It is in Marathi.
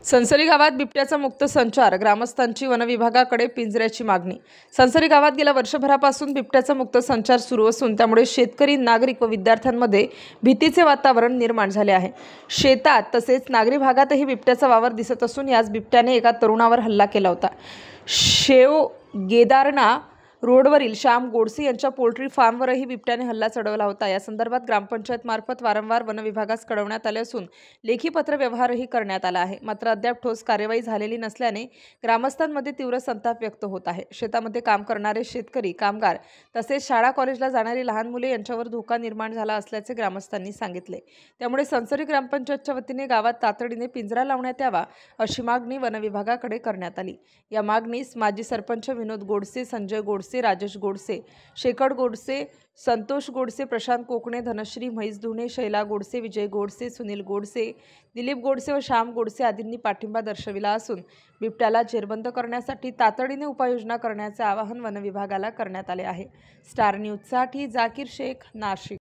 सनसरी गावात बिबट्याचा मुक्त संचार, ग्रामस्थांची वनविभागाकडे पिंजऱ्याची मागणी। सनसरी गावात गेल्या वर्षभरापासून बिबट्याचा मुक्त संचार सुरू असून त्यामुळे शेतकरी, नागरिक व विद्यार्थ्यांमध्ये भीतीचे वातावरण निर्माण झाले आहे। शेतात तसेच नागरी भागातही बिबट्याचा वावर दिसत असून याच बिबट्याने एका तरुणावर हल्ला केला होता। शेवगेदारणा रोडवरील श्याम गोडसे यांच्या पोल्ट्री फार्मवरही बिबट्याने हल्ला चढवला होता। या संदर्भात ग्रामपंचायत मार्फत वारंवार वनविभागास कळवण्यात आले असून लेखी पत्र व्यवहारही करण्यात आला आहे, मात्र अद्याप ठोस कार्यवाही झालेली नसल्याने ग्रामस्थांमध्ये तीव्र संताप व्यक्त होत आहे। शेतामध्ये काम करणारे शेतकरी, कामगार तसेच शाळा कॉलेजला जाणारी लहान मुले यांच्यावर धोका निर्माण झाला असल्याचे ग्रामस्थांनी सांगितले। त्यामुळे सनसरी ग्रामपंचायतच्या वतीने गावात तातडीने पिंजरा लावण्यात यावा अशी मागणी वनविभागाकडे करण्यात आली। या मागणीस माजी सरपंच विनोद गोडसे, संजय गोडसे, राजेश गोडसे, शेखर गोडसे, संतोष गोडसे, प्रशांत कोकणे, धनश्री म्हैस धुणे, शैला गोडसे, विजय गोडसे, सुनील गोडसे, दिलीप गोडसे व श्याम गोडसे आदींनी पाठिंबा दर्शविला असून बिबट्याला जेरबंद करण्यासाठी तातडीने उपाययोजना करण्याचे आवाहन वनविभागाला करण्यात आले आहे। स्टार न्यूजसाठी जाकीर शेख, नाशिक।